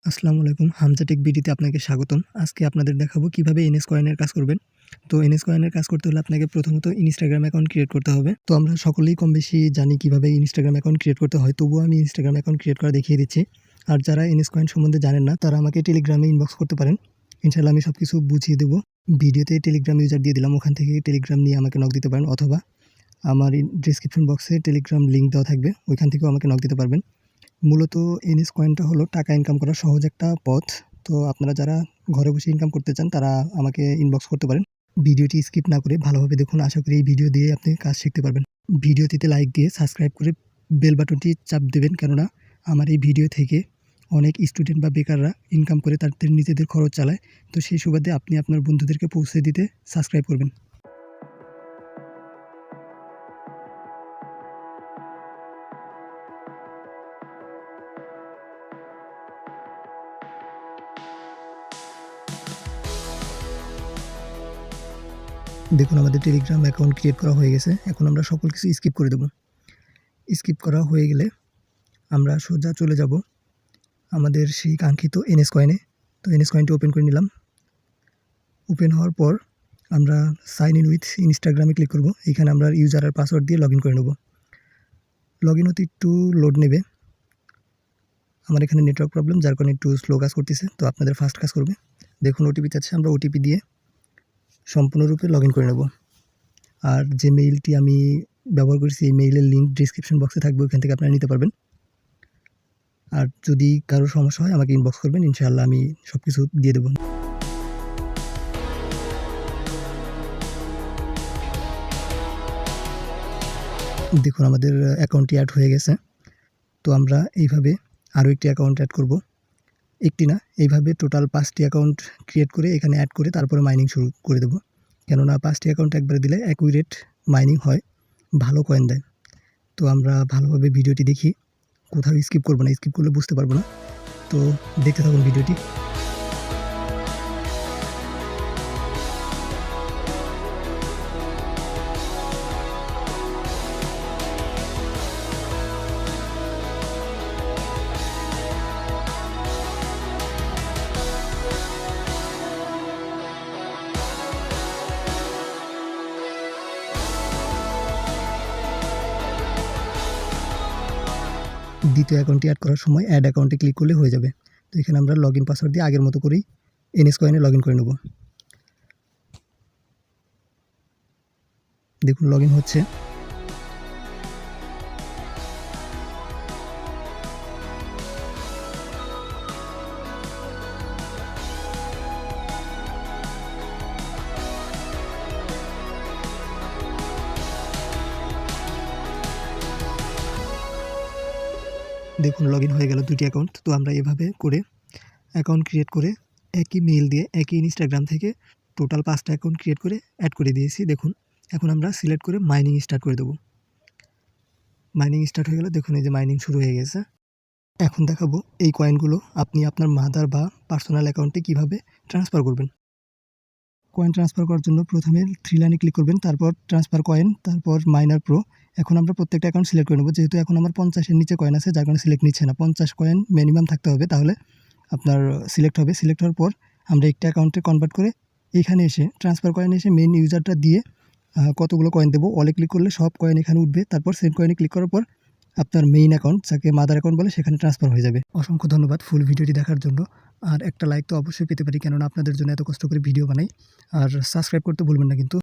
আসসালামু আলাইকুম। হামজা টেক বিডিতে আপনাকে স্বাগতম। আজকে আপনাদের দেখাবো কিভাবে এনএস কয়েনের কাজ করবেন। তো এনএস কয়েনের কাজ করতে হলে আপনাকে প্রথমত ইনস্টাগ্রাম অ্যাকাউন্ট ক্রিয়েট করতে হবে। তো আমরা সকলেই কম বেশি জানি কিভাবে ইনস্টাগ্রাম অ্যাকাউন্ট ক্রিয়েট করতে হয়। তবুও আমি ইনস্টাগ্রাম অ্যাকাউন্ট ক্রিয়েট করা দেখিয়ে দিচ্ছি। আর যারা এনএস কয়েন সম্বন্ধে জানেন না তারা আমাকে টেলিগ্রামে ইনবক্স করতে পারেন। ইনশাআল্লাহ আমি সবকিছু বুঝিয়ে দেব। ভিডিওতে টেলিগ্রাম ইউজার দিয়ে দিলাম। ওখান থেকে টেলিগ্রাম নিয়ে আমাকে নক দিতে পারেন, অথবা আমার ডেসক্রিপশন বক্সে টেলিগ্রাম লিঙ্ক দেওয়া থাকবে। ওইখান থেকেও আমাকে নক দিতে পারবেন। মূলত এনএস কয়েনটা হলো টাকা ইনকাম করার সহজ একটা পথ। তো আপনারা যারা ঘরে বসে ইনকাম করতে চান তারা আমাকে ইনবক্স করতে পারেন। ভিডিওটি স্কিপ না করে ভালোভাবে দেখুন। আশা করি এই ভিডিও দিয়ে আপনি কাজ শিখতে পারবেন। ভিডিওটিতে লাইক দিয়ে সাবস্ক্রাইব করে বেল বাটনটি চাপ দেবেন, কেননা আমার এই ভিডিও থেকে অনেক স্টুডেন্ট বা বেকাররা ইনকাম করে তাদের নিজেদের খরচ চালায়। তো সেই সুবাদে আপনি আপনার বন্ধুদেরকে পৌঁছে দিতে সাবস্ক্রাইব করবেন। দেখুন আমাদের টেলিগ্রাম অ্যাকাউন্ট ক্রিয়েট করা হয়ে গেছে। এখন আমরা সকল কিছু স্কিপ করে দেব। স্কিপ করা হয়ে গেলে আমরা সোজা চলে যাব আমাদের সেই কাঙ্ক্ষিত এনএস কয়েনে। তো এনএস কয়েনটি ওপেন করে নিলাম। ওপেন হওয়ার পর আমরা সাইন ইন উইথ ইনস্টাগ্রামে ক্লিক করব। এখানে আমরা ইউজার আর পাসওয়ার্ড দিয়ে লগ ইন করে নেব। লগ ইন হতে একটু লোড নেবে। আমার এখানে নেটওয়ার্ক প্রবলেম, যার কারণে একটু স্লো কাজ করতেছে। তো আপনাদের ফাস্ট কাজ করবে। দেখুন ওটিপি চাচ্ছে, আমরা ওটিপি দিয়ে সম্পূর্ণরূপে লগ ইন করে নেব। আর যে মেইলটি আমি ব্যবহার করেছি এই মেইলের লিঙ্ক ডিসক্রিপশন বক্সে থাকবে, ওখান থেকে আপনারা নিতে পারবেন। আর যদি কারো সমস্যা হয় আমাকে ইনবক্স করবেন, ইনশাআল্লাহ আমি সব কিছু দিয়ে দেবো। দেখুন আমাদের অ্যাকাউন্টটি অ্যাড হয়ে গেছে। তো আমরা এইভাবে আরও একটি অ্যাকাউন্ট অ্যাড করব। একটি না, এইভাবে টোটাল 5টি অ্যাকাউন্ট ক্রিয়েট করে এখানে অ্যাড করে তারপরে মাইনিং শুরু করে দেবো। কেননা 5টি অ্যাকাউন্ট একবারে দিলে অ্যাকুরেট মাইনিং হয়, ভালো কয়েন দেয়। তো আমরা ভালোভাবে ভিডিওটি দেখি, কোথাও স্কিপ করবো না, স্কিপ করলে বুঝতে পারবো না। তো দেখতে থাকুন ভিডিওটি। দ্বিতীয় অ্যাকাউন্টটি অ্যাড করার সময় অ্যাড অ্যাকাউন্টে ক্লিক করলে হয়ে যাবে। তো এখানে আমরা লগ ইন পাসওয়ার্ড দিয়ে আগের মতো করেই এনএস কয়েনে লগ ইন করে নেব। দেখুন লগ ইন হচ্ছে। দেখুন লগ ইন হয়ে গেল 2টি অ্যাকাউন্ট। তো আমরা এভাবে করে অ্যাকাউন্ট ক্রিয়েট করে একই মেইল দিয়ে একই ইনস্টাগ্রাম থেকে টোটাল 5টা অ্যাকাউন্ট ক্রিয়েট করে অ্যাড করে দিয়েছি। দেখুন এখন আমরা সিলেক্ট করে মাইনিং স্টার্ট করে দেবো। মাইনিং স্টার্ট হয়ে গেলে দেখুন এই যে মাইনিং শুরু হয়ে গেছে। এখন দেখাবো এই কয়েনগুলো আপনি আপনার মাদার বা পার্সোনাল অ্যাকাউন্টে কীভাবে ট্রান্সফার করবেন। কয়েন ট্রান্সফার করার জন্য প্রথমে 3 লাইনে ক্লিক করবেন, তারপর ট্রান্সফার কয়েন, তারপর মাইনার প্রো। এখন আমরা প্রত্যেকটা অ্যাকাউন্ট সিলেক্ট করে নেব। যেহেতু এখন আমার 50-এর নিচে কয়েন আছে, যার কারণে সিলেক্ট নিচ্ছে না। 50 কয়েন মিনিমাম থাকতে হবে, তাহলে আপনার সিলেক্ট হবে। সিলেক্ট হওয়ার পর আমরা একটা অ্যাকাউন্টে কনভার্ট করে এইখানে এসে ট্রান্সফার কয়েনে এসে মেইন ইউজারটা দিয়ে কতগুলো কয়েন দেবো, অলে ক্লিক করলে সব কয়েন এখানে উঠবে। তারপর সেন্ড কয়েনে ক্লিক করার পর আপনার মেইন অ্যাকাউন্ট, যাকে মাদার অ্যাকাউন্ট বলে, সেখানে ট্রান্সফার হয়ে যাবে। অসংখ্য ধন্যবাদ ফুল ভিডিওটি দেখার জন্য। আর একটা লাইক তো অবশ্যই পেতে পারি, কেননা আপনাদের জন্য এত কষ্ট করে ভিডিও বানাই। আর সাবস্ক্রাইব করতে ভুলবেন না কিন্তু।